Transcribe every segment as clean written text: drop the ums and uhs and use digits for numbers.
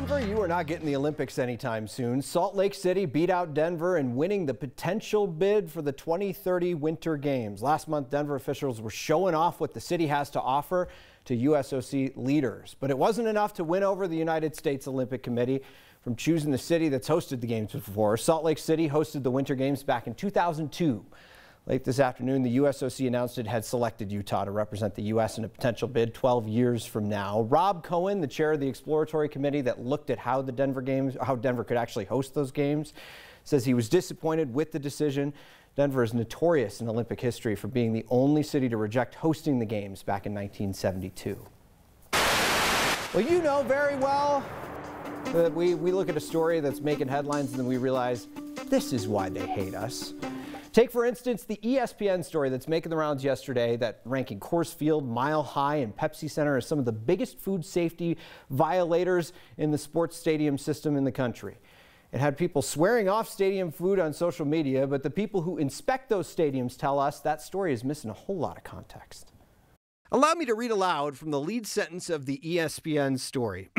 Denver, you are not getting the Olympics anytime soon. Salt Lake City beat out Denver and winning the potential bid for the 2030 Winter Games. Last month, Denver officials were showing off what the city has to offer to USOC leaders. But it wasn't enough to win over the United States Olympic Committee from choosing the city that's hosted the games before. Salt Lake City hosted the Winter Games back in 2002. Late this afternoon, the USOC announced it had selected Utah to represent the U.S. in a potential bid 12 years from now. Rob Cohen, the chair of the exploratory committee that looked at how Denver could actually host those games, says he was disappointed with the decision. Denver is notorious in Olympic history for being the only city to reject hosting the games back in 1972. Well, you know very well that we look at a story that's making headlines and then we realize this is why they hate us. Take, for instance, the ESPN story that's making the rounds yesterday that ranking Coors Field, Mile High, and Pepsi Center as some of the biggest food safety violators in the sports stadium system in the country. It had people swearing off stadium food on social media, but the people who inspect those stadiums tell us that story is missing a whole lot of context. Allow me to read aloud from the lead sentence of the ESPN story.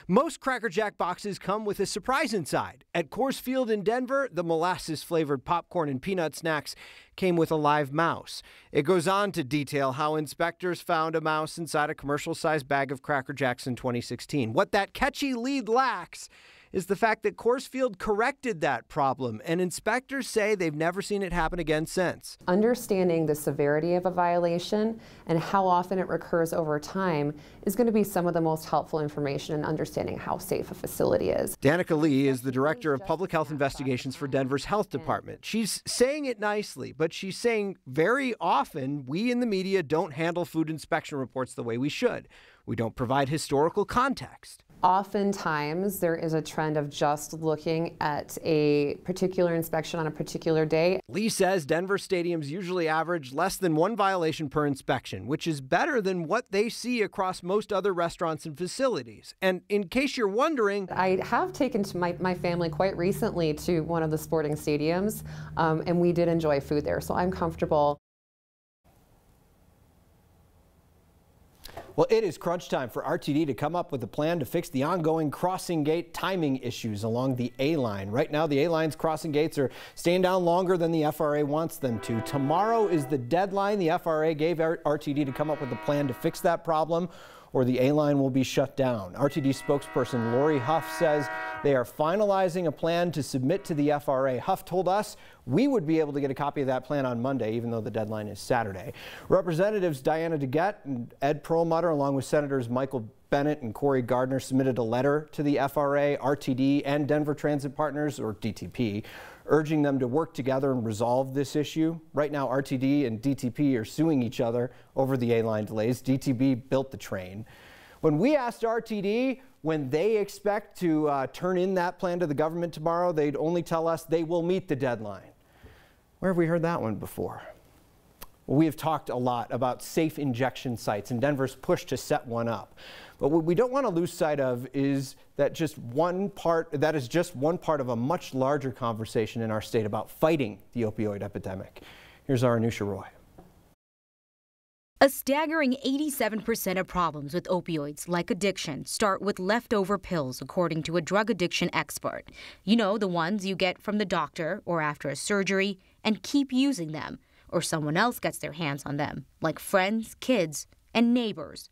Most Cracker Jack boxes come with a surprise inside. At Coors Field in Denver, the molasses-flavored popcorn and peanut snacks came with a live mouse. It goes on to detail how inspectors found a mouse inside a commercial-sized bag of Cracker Jacks in 2016. What that catchy lead lacks is the fact that Coors Field corrected that problem, and inspectors say they've never seen it happen again since. Understanding the severity of a violation and how often it recurs over time is going to be some of the most helpful information in understanding how safe a facility is. Danica Lee is the director of public health investigations for Denver's health department. She's saying it nicely, but she's saying very often we in the media don't handle food inspection reports the way we should. We don't provide historical context. Oftentimes, there is a trend of just looking at a particular inspection on a particular day. Lee says Denver stadiums usually average less than one violation per inspection, which is better than what they see across most other restaurants and facilities. And in case you're wondering, I have taken my family quite recently to one of the sporting stadiums, and we did enjoy food there, so I'm comfortable. Well, it is crunch time for RTD to come up with a plan to fix the ongoing crossing gate timing issues along the A-line. Right now, the A-line's crossing gates are staying down longer than the FRA wants them to. Tomorrow is the deadline the FRA gave RTD to come up with a plan to fix that problem, or the A-line will be shut down. RTD spokesperson Lori Huff says they are finalizing a plan to submit to the FRA. Huff told us we would be able to get a copy of that plan on Monday, even though the deadline is Saturday. Representatives Diana DeGette and Ed Perlmutter, along with Senators Michael Bennett and Cory Gardner, submitted a letter to the FRA, RTD, and Denver Transit Partners, or DTP, urging them to work together and resolve this issue. Right now, RTD and DTP are suing each other over the A-line delays. DTP built the train. When we asked RTD when they expect to turn in that plan to the government tomorrow, they'd only tell us they will meet the deadline. Where have we heard that one before? Well, we have talked a lot about safe injection sites and Denver's push to set one up. But what we don't want to lose sight of is that is just one part of a much larger conversation in our state about fighting the opioid epidemic. Here's our Anusha Roy. A staggering 87% of problems with opioids, like addiction, start with leftover pills, according to a drug addiction expert. You know, the ones you get from the doctor or after a surgery and keep using them, or someone else gets their hands on them, like friends, kids, and neighbors.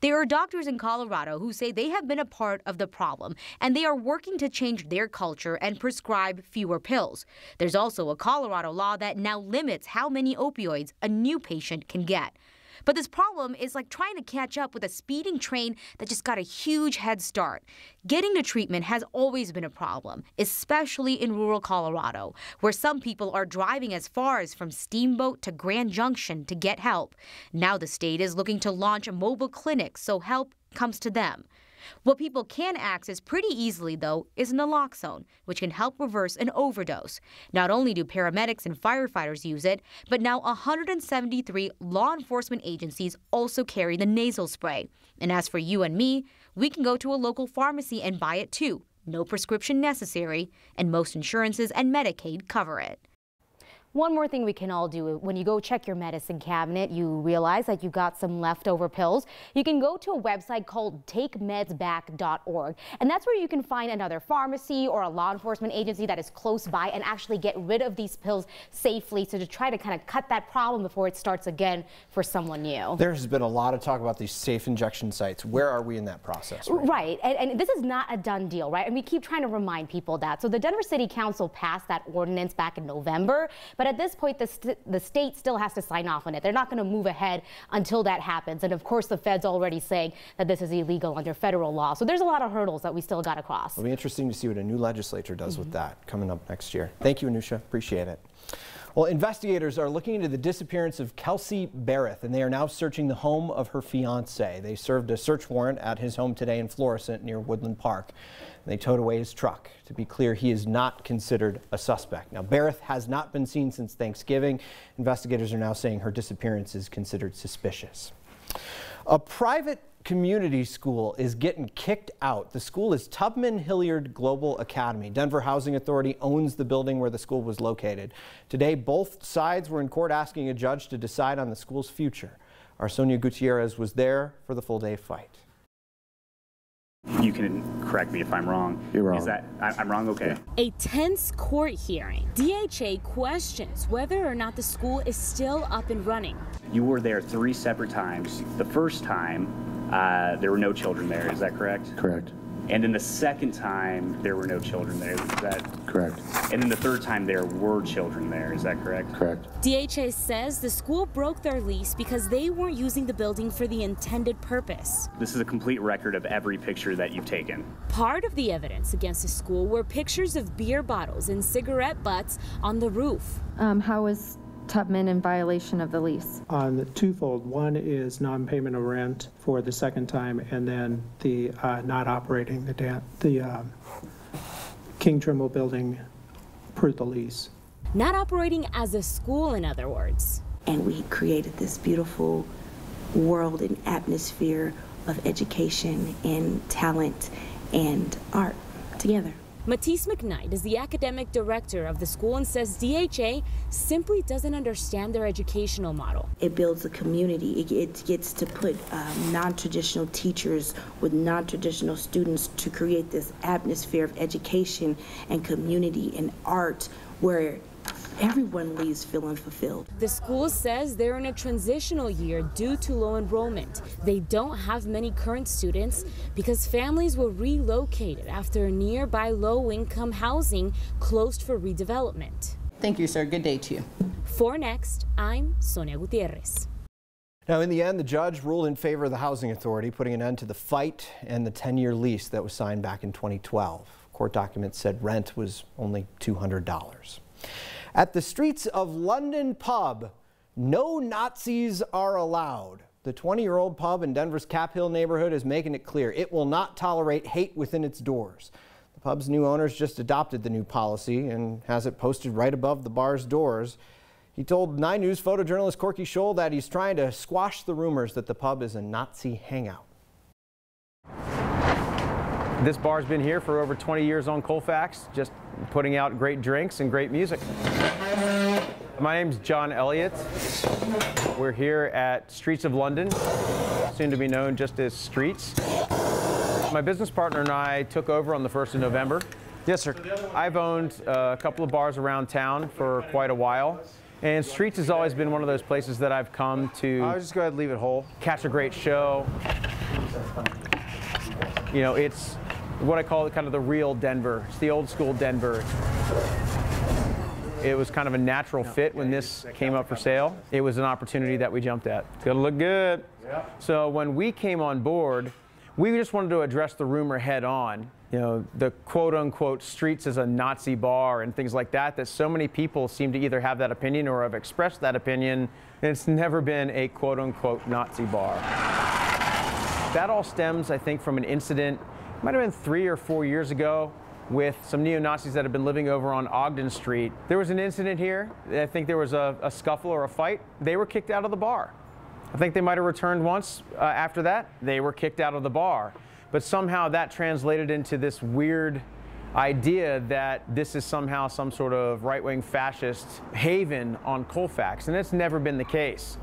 There are doctors in Colorado who say they have been a part of the problem, and they are working to change their culture and prescribe fewer pills. There's also a Colorado law that now limits how many opioids a new patient can get. But this problem is like trying to catch up with a speeding train that just got a huge head start. Getting to treatment has always been a problem, especially in rural Colorado, where some people are driving as far as from Steamboat to Grand Junction to get help. Now the state is looking to launch mobile clinics so help comes to them. What people can access pretty easily, though, is naloxone, which can help reverse an overdose. Not only do paramedics and firefighters use it, but now 173 law enforcement agencies also carry the nasal spray. And as for you and me, we can go to a local pharmacy and buy it too. No prescription necessary, and most insurances and Medicaid cover it. One more thing we can all do: when you go check your medicine cabinet, you realize that you got some leftover pills. You can go to a website called takemedsback.org, and that's where you can find another pharmacy or a law enforcement agency that is close by and actually get rid of these pills safely, so to try to kind of cut that problem before it starts again for someone new. There's been a lot of talk about these safe injection sites. Where are we in that process? Right, and this is not a done deal, right? And we keep trying to remind people that. So the Denver City Council passed that ordinance back in November, but at this point, the state still has to sign off on it. They're not going to move ahead until that happens. And of course, the Fed's already saying that this is illegal under federal law. So there's a lot of hurdles that we still got to cross. It'll be interesting to see what a new legislature does with that coming up next year. Thank you, Anusha. Appreciate it. Well, investigators are looking into the disappearance of Kelsey Barrett, and they are now searching the home of her fiance. They served a search warrant at his home today in Florissant near Woodland Park. They towed away his truck. To be clear, he is not considered a suspect. Now, Barrett has not been seen since Thanksgiving. Investigators are now saying her disappearance is considered suspicious. A private community school is getting kicked out. The school is Tubman Hilliard Global Academy. Denver Housing Authority owns the building where the school was located. Today, both sides were in court asking a judge to decide on the school's future. Our Sonia Gutierrez was there for the full-day fight. You can correct me if I'm wrong. You're wrong. Is that I'm wrong? Okay. A tense court hearing. DHA questions whether or not the school is still up and running. You were there 3 separate times. The first time, there were no children there. Is that correct? Correct. And then the second time, there were no children there. Is that Correct. And then the third time, there were children there. Is that correct? Correct. DHA says the school broke their lease because they weren't using the building for the intended purpose. This is a complete record of every picture that you've taken. Part of the evidence against the school were pictures of beer bottles and cigarette butts on the roof. How is Tubman in violation of the lease? On the twofold. One is non-payment of rent for the second time, and then the not operating the King Trimble building per the lease. Not operating as a school, in other words. And we created this beautiful world and atmosphere of education and talent and art together. Matisse McKnight is the academic director of the school and says DHA simply doesn't understand their educational model. It builds a community. It gets to put non-traditional teachers with non-traditional students to create this atmosphere of education and community and art where everyone leaves feeling fulfilled. The school says they're in a transitional year due to low enrollment. They don't have many current students because families were relocated after nearby low-income housing closed for redevelopment. Thank you, sir. Good day to you. For Next, I'm Sonia Gutierrez. Now, in the end, the judge ruled in favor of the Housing Authority, putting an end to the fight and the 10-year lease that was signed back in 2012. Court documents said rent was only $200. At the Streets of London pub, no Nazis are allowed. The 20-year-old pub in Denver's Cap Hill neighborhood is making it clear it will not tolerate hate within its doors. The pub's new owners just adopted the new policy and has it posted right above the bar's doors. He told 9 News photojournalist Corky Scholl that he's trying to squash the rumors that the pub is a Nazi hangout. This bar's been here for over 20 years on Colfax, just putting out great drinks and great music. My name's John Elliott. We're here at Streets of London, soon to be known just as Streets. My business partner and I took over on the 1st of November. Yes, sir. I've owned a couple of bars around town for quite a while. And Streets has always been one of those places that I've come to. I'll just go ahead and leave it whole. Catch a great show. You know, it's what I call kind of the real Denver. It's the old school Denver. It was kind of a natural fit when this came up for sale. It was an opportunity that we jumped at. It's gonna look good. Yeah. So when we came on board, we just wanted to address the rumor head on. You know, the quote-unquote Streets is a Nazi bar and things like that, that so many people seem to either have that opinion or have expressed that opinion, and it's never been a quote-unquote Nazi bar. That all stems, I think, from an incident, might have been 3 or 4 years ago, with some neo-Nazis that have been living over on Ogden Street. There was an incident here. I think there was a scuffle or a fight. They were kicked out of the bar. I think they might have returned once after that. They were kicked out of the bar. But somehow that translated into this weird idea that this is somehow some sort of right-wing fascist haven on Colfax, and it's never been the case.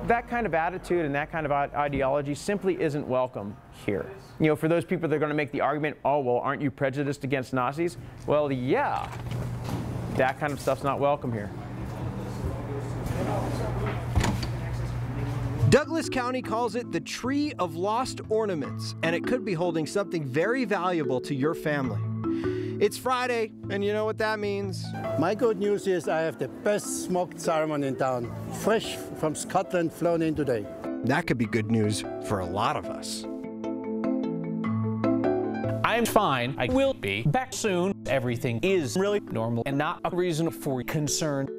That kind of attitude and that kind of ideology simply isn't welcome here. You know, for those people that are going to make the argument, oh, well, aren't you prejudiced against Nazis? Well, yeah, that kind of stuff's not welcome here. Douglas County calls it the Tree of Lost Ornaments, and it could be holding something very valuable to your family. It's Friday, and you know what that means. My good news is I have the best smoked salmon in town, fresh from Scotland, flown in today. That could be good news for a lot of us. I'm fine. I will be back soon. Everything is really normal and not a reason for concern.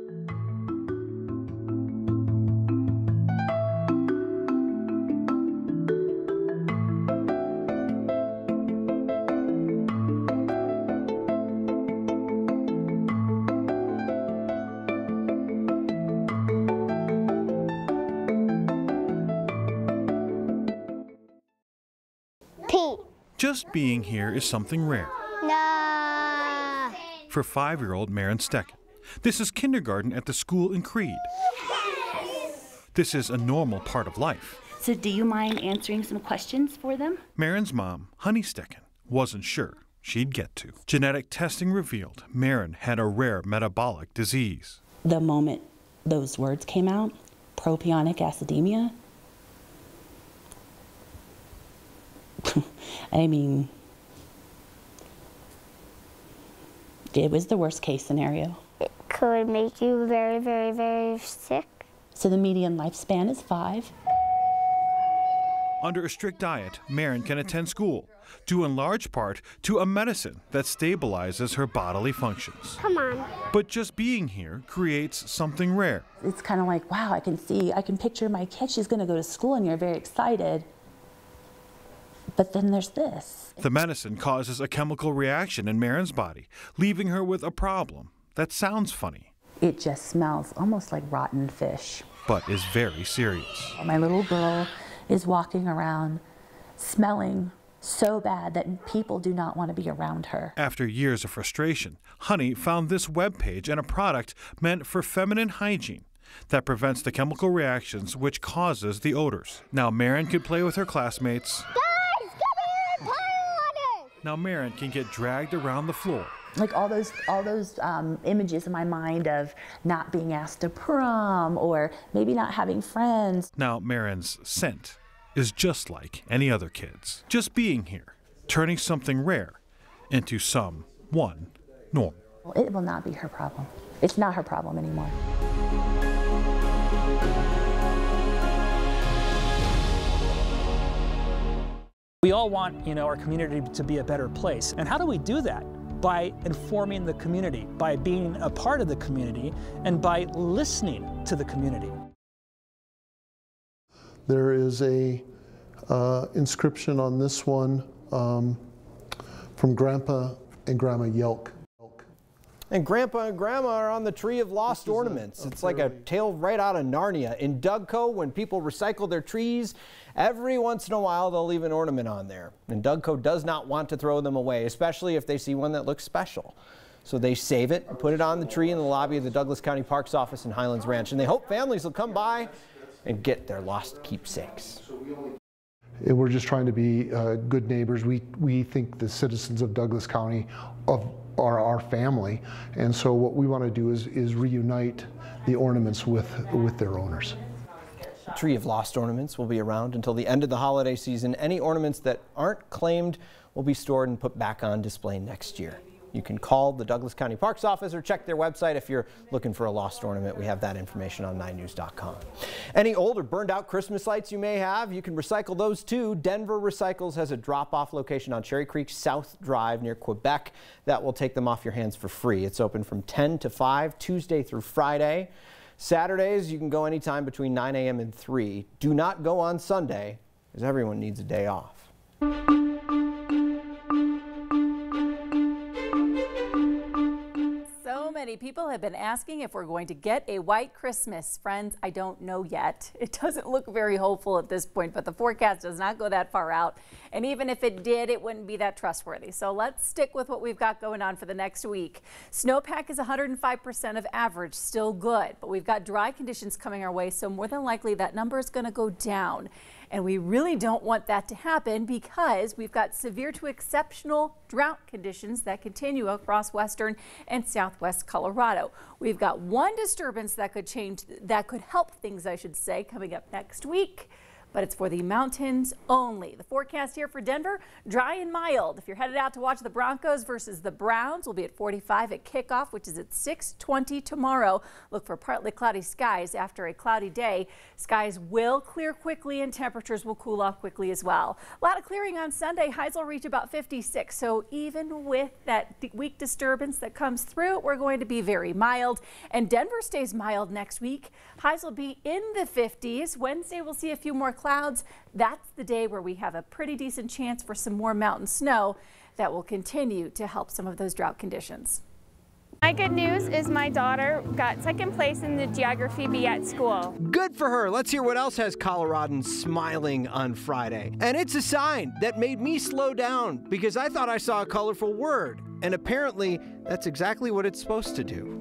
Just being here is something rare. No. For 5-year-old Maren Stecken. This is kindergarten at the school in Creed. This is a normal part of life. So do you mind answering some questions for them? Maren's mom, Honey Stecken, wasn't sure she'd get to. Genetic testing revealed Maren had a rare metabolic disease. The moment those words came out, propionic acidemia, I mean, it was the worst case scenario. It could make you very, very, very sick. So the median lifespan is 5. Under a strict diet, Maren can attend school, due in large part to a medicine that stabilizes her bodily functions. Come on. But just being here creates something rare. It's kind of like, wow, I can picture my kid, she's going to go to school and you're very excited. But then there's this. The medicine causes a chemical reaction in Maren's body, leaving her with a problem that sounds funny. It just smells almost like rotten fish. But is very serious. My little girl is walking around smelling so bad that people do not want to be around her. After years of frustration, Honey found this webpage and a product meant for feminine hygiene that prevents the chemical reactions which causes the odors. Now Maren can play with her classmates. Now Maren can get dragged around the floor. Like all those images in my mind of not being asked to prom or maybe not having friends. Now Maren's scent is just like any other kid's. Just being here, turning something rare into someone normal. It will not be her problem. It's not her problem anymore. We all want, our community to be a better place. And how do we do that? By informing the community, by being a part of the community, and by listening to the community. There is a inscription on this one from Grandpa and Grandma Yelk. And Grandpa and Grandma are on the Tree of Lost Ornaments. It's like a tale right out of Narnia. In Dougco, when people recycle their trees, every once in a while they'll leave an ornament on there. And Dougco does not want to throw them away, especially if they see one that looks special. So they save it and put it on the tree in the lobby of the Douglas County Parks Office in Highlands Ranch. And they hope families will come by and get their lost keepsakes. We're just trying to be good neighbors. We think the citizens of Douglas County are our family, and so what we want to do is reunite the ornaments with their owners. The Tree of Lost Ornaments will be around until the end of the holiday season. Any ornaments that aren't claimed will be stored and put back on display next year. You can call the Douglas County Parks Office or check their website if you're looking for a lost ornament. We have that information on 9news.com. Any old or burned out Christmas lights you may have, you can recycle those too. Denver Recycles has a drop-off location on Cherry Creek South Drive near Quebec that will take them off your hands for free. It's open from 10 to 5, Tuesday through Friday. Saturdays, you can go anytime between 9 a.m. and 3. Do not go on Sunday, because everyone needs a day off. many people have been asking if we're going to get a white Christmas. Friends, I don't know yet. It doesn't look very hopeful at this point, but the forecast does not go that far out. And even if it did, it wouldn't be that trustworthy. So let's stick with what we've got going on for the next week. Snowpack is 105% of average, still good, but we've got dry conditions coming our way, so more than likely that number is going to go down. And we really don't want that to happen because we've got severe to exceptional drought conditions that continue across western and southwest Colorado. We've got one disturbance that could help things, I should say, coming up next week. But it's for the mountains only. The forecast here for Denver, dry and mild. If you're headed out to watch the Broncos versus the Browns, we'll be at 45 at kickoff, which is at 6:20 tomorrow. Look for partly cloudy skies after a cloudy day. Skies will clear quickly and temperatures will cool off quickly as well. A lot of clearing on Sunday. Highs will reach about 56. So even with that weak disturbance that comes through, we're going to be very mild. And Denver stays mild next week. Highs will be in the 50s. Wednesday, we'll see a few more clouds. That's the day where we have a pretty decent chance for some more mountain snow that will continue to help some of those drought conditions. My good news is my daughter got second place in the geography bee at school. Good for her. Let's hear what else has Coloradans smiling on Friday. And it's a sign that made me slow down because I thought I saw a colorful word. And apparently that's exactly what it's supposed to do.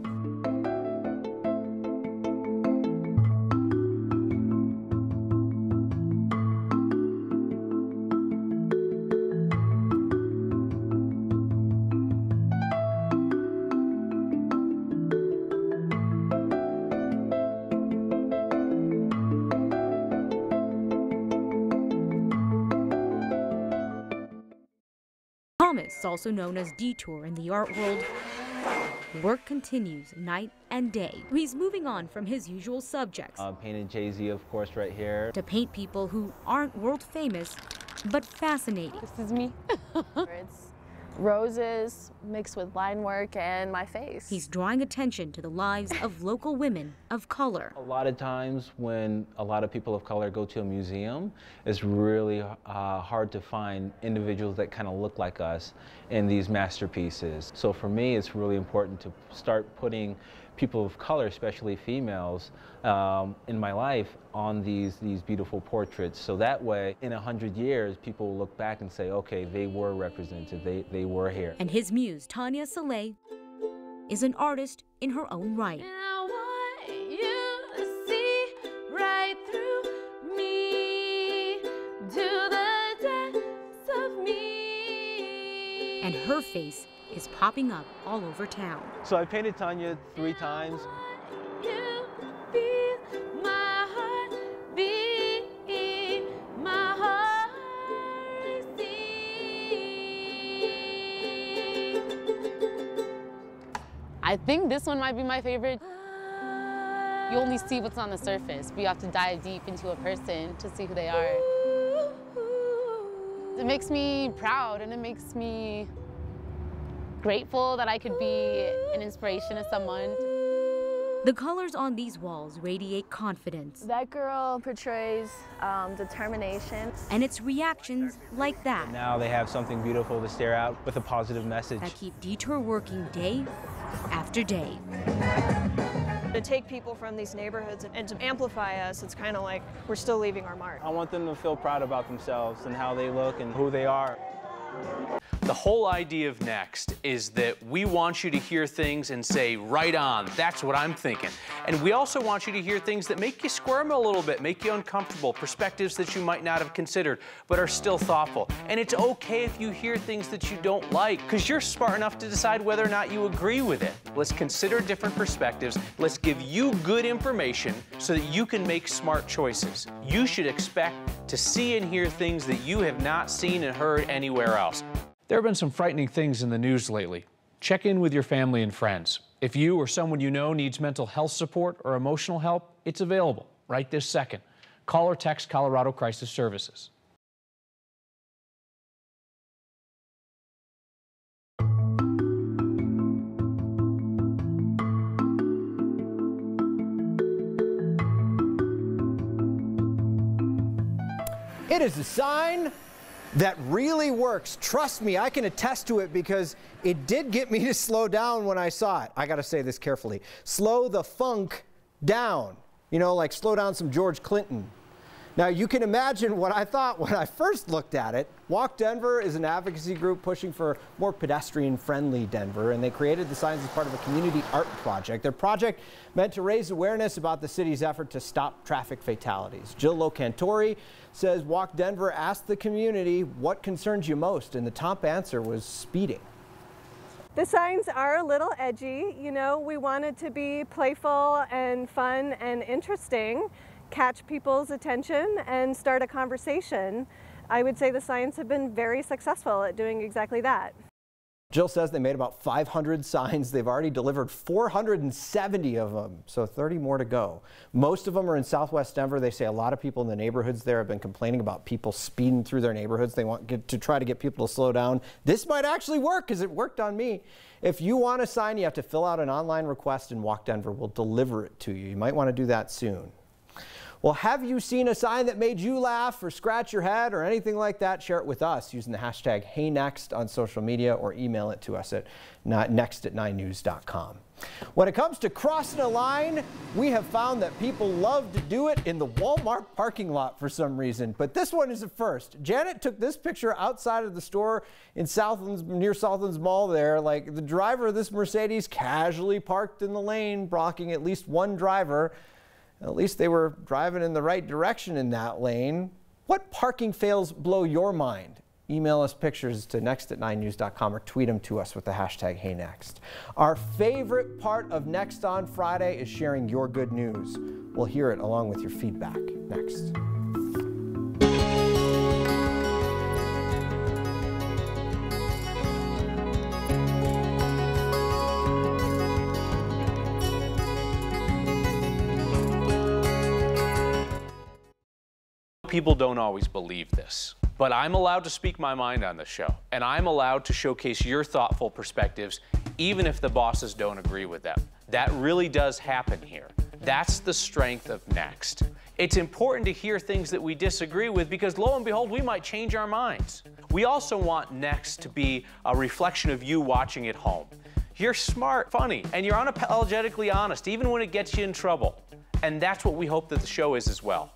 Thomas, also known as Detour in the art world, work continues night and day. He's moving on from his usual subjects. Painted Jay-Z, of course, right here. To paint people who aren't world famous, but fascinating. This is me. It's roses mixed with line work and my face. He's drawing attention to the lives of local women of color. A lot of times when a lot of people of color go to a museum, it's really hard to find individuals that kind of look like us in these masterpieces. So for me, it's really important to start putting people of color, especially females, in my life on these beautiful portraits. So that way, in 100 years, people will look back and say, okay, they were represented, they were here. And his muse, Tanya Saleh, is an artist in her own right. And her face is popping up all over town. So I painted Tanya 3 times. I think this one might be my favorite. You only see what's on the surface, but you have to dive deep into a person to see who they are. It makes me proud and it makes me grateful that I could be an inspiration to someone. The colors on these walls radiate confidence. That girl portrays determination. And it's reactions like that. And now they have something beautiful to stare at with a positive message. That keep Detour working day after day. To take people from these neighborhoods and to amplify us, it's kind of like we're still leaving our mark. I want them to feel proud about themselves and how they look and who they are. The whole idea of Next is that we want you to hear things and say, right on, that's what I'm thinking. And we also want you to hear things that make you squirm a little bit, make you uncomfortable, perspectives that you might not have considered, but are still thoughtful. And it's okay if you hear things that you don't like, because you're smart enough to decide whether or not you agree with it. Let's consider different perspectives. Let's give you good information so that you can make smart choices. You should expect to see and hear things that you have not seen and heard anywhere else. There have been some frightening things in the news lately. Check in with your family and friends. If you or someone you know needs mental health support or emotional help, it's available right this second. Call or text Colorado Crisis Services. It is a sign that really works. Trust me, I can attest to it because it did get me to slow down when I saw it. I got to say this carefully. Slow the funk down. You know, like slow down some George Clinton. Now, you can imagine what I thought when I first looked at it. Walk Denver is an advocacy group pushing for more pedestrian-friendly Denver, and they created the signs as part of a community art project. Their project meant to raise awareness about the city's effort to stop traffic fatalities. Jill Locantori says Walk Denver asked the community what concerns you most, and the top answer was speeding. The signs are a little edgy. You know, we wanted to be playful and fun and interesting, catch people's attention and start a conversation. I would say the signs have been very successful at doing exactly that. Jill says they made about 500 signs. They've already delivered 470 of them, so 30 more to go. Most of them are in Southwest Denver. They say a lot of people in the neighborhoods there have been complaining about people speeding through their neighborhoods. They want to try to get people to slow down. This might actually work because it worked on me. If you want a sign, you have to fill out an online request and Walk Denver will deliver it to you. You might want to do that soon. Well, have you seen a sign that made you laugh or scratch your head or anything like that? Share it with us using the hashtag HeyNext on social media or email it to us at next@9news.com. When it comes to crossing a line, we have found that people love to do it in the Walmart parking lot for some reason. But this one is a first. Janet took this picture outside of the store in Southlands, near Southlands Mall there. Like the driver of this Mercedes casually parked in the lane, blocking at least one driver. At least they were driving in the right direction in that lane. What parking fails blow your mind? Email us pictures to next@9news.com or tweet them to us with the hashtag HeyNext. Our favorite part of Next on Friday is sharing your good news. We'll hear it along with your feedback next. People don't always believe this, but I'm allowed to speak my mind on this show, and I'm allowed to showcase your thoughtful perspectives, even if the bosses don't agree with them. That really does happen here. That's the strength of Next. It's important to hear things that we disagree with because lo and behold, we might change our minds. We also want Next to be a reflection of you watching at home. You're smart, funny, and you're unapologetically honest, even when it gets you in trouble. And that's what we hope that the show is as well.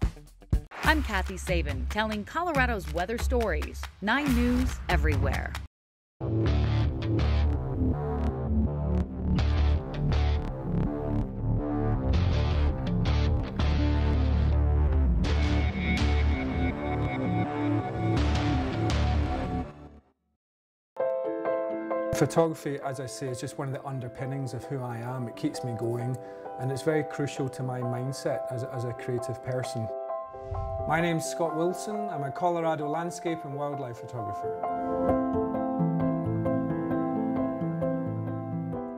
I'm Kathy Sabin, telling Colorado's weather stories. 9 News everywhere. Photography, as I say, is just one of the underpinnings of who I am. It keeps me going, and it's very crucial to my mindset as a creative person. My name's Scott Wilson. I'm a Colorado landscape and wildlife photographer.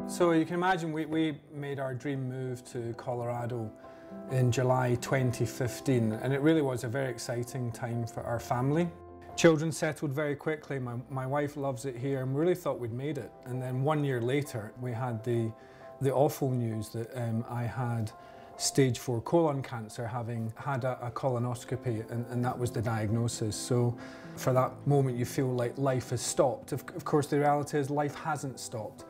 So you can imagine we made our dream move to Colorado in July 2015, and it really was a very exciting time for our family. Children settled very quickly. My wife loves it here, and we really thought we'd made it. And then 1 year later, we had the awful news that I had stage 4 colon cancer, having had a colonoscopy, and that was the diagnosis. So for that moment you feel like life has stopped. Of course the reality is life hasn't stopped.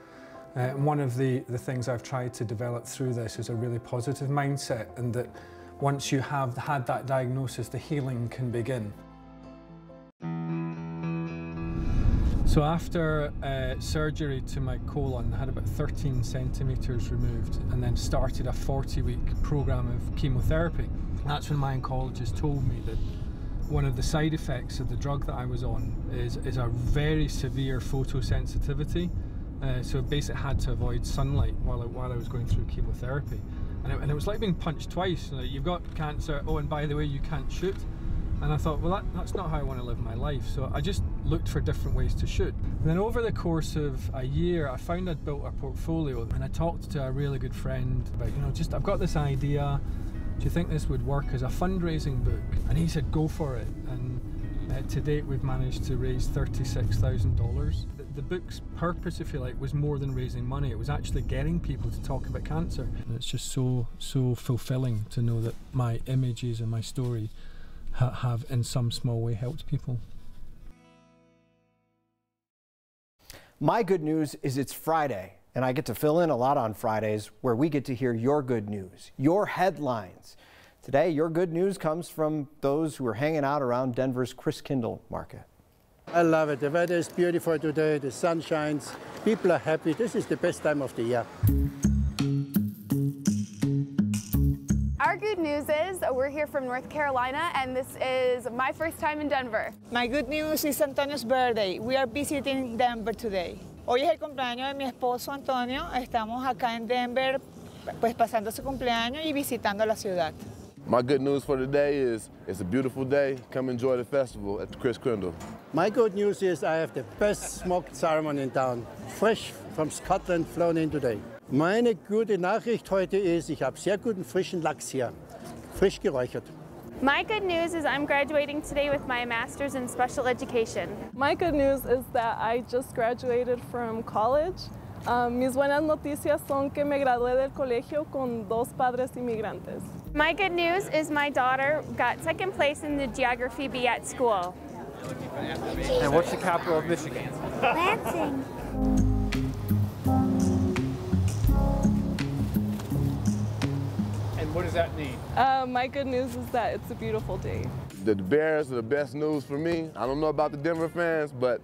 And one of the things I've tried to develop through this is a really positive mindset, and that once you have had that diagnosis, the healing can begin. So after surgery to my colon, I had about 13 centimetres removed, and then started a 40-week programme of chemotherapy. That's when my oncologist told me that one of the side effects of the drug that I was on is a very severe photosensitivity. So basically I had to avoid sunlight while I was going through chemotherapy. And it was like being punched twice. Like, you've got cancer, oh, and by the way, you can't shoot. And I thought, well, that's not how I want to live my life. So I just looked for different ways to shoot. And then over the course of a year, I found I'd built a portfolio, and I talked to a really good friend about, I've got this idea. Do you think this would work as a fundraising book? And he said, go for it. And to date, we've managed to raise $36,000. The book's purpose, if you like, was more than raising money. It was actually getting people to talk about cancer. And it's just so fulfilling to know that my images and my story have in some small way helped people. My good news is it's Friday, and I get to fill in a lot on Fridays where we get to hear your good news, your headlines. Today, your good news comes from those who are hanging out around Denver's Christkindl Market. I love it. The weather is beautiful today. The sun shines. People are happy. This is the best time of the year. Our good news is we're here from North Carolina, and this is my first time in Denver. My good news is Antonio's birthday. We are visiting Denver today. Hoy es el cumpleaños de mi esposo Antonio. Estamos acá en Denver, pues pasando su cumpleaños y visitando la ciudad. My good news for today is it's a beautiful day. Come enjoy the festival at the Christkindl. My good news is I have the best smoked salmon in town. Fresh from Scotland, flown in today. Meine gute Nachricht heute ist, ich habe sehr guten frischen Lachs hier. Frisch geräuchert. My good news is I'm graduating today with my master's in special education. My good news is that I just graduated from college. Mis buenas noticias son que me gradué del colegio con 2 padres inmigrantes. My good news is my daughter got second place in the geography bee at school. And what's the capital of Michigan? Lansing. And what does that mean? My good news is that it's a beautiful day. The Bears are the best news for me. I don't know about the Denver fans, but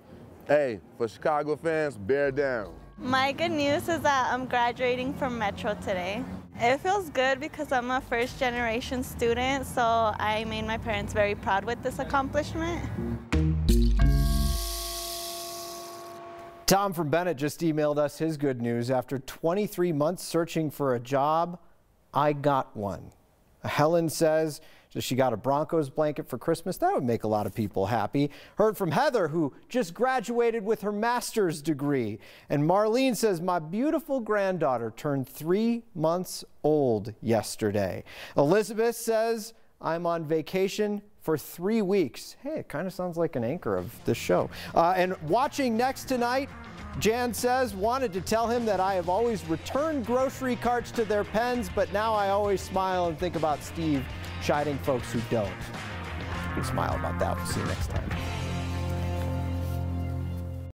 hey, for Chicago fans, bear down. My good news is that I'm graduating from Metro today. It feels good because I'm a first-generation student, so I made my parents very proud with this accomplishment. Tom from Bennett just emailed us his good news. After 23 months searching for a job, I got one. Helen says she got a Broncos blanket for Christmas. That would make a lot of people happy. Heard from Heather, who just graduated with her master's degree. And Marlene says, my beautiful granddaughter turned 3 months old yesterday. Elizabeth says, I'm on vacation for 3 weeks. Hey, it kind of sounds like an anchor of this show. And watching next tonight, Jan says, wanted to tell him that I have always returned grocery carts to their pens, but now I always smile and think about Steve chiding folks who don't. You can smile about that. We'll see you next time.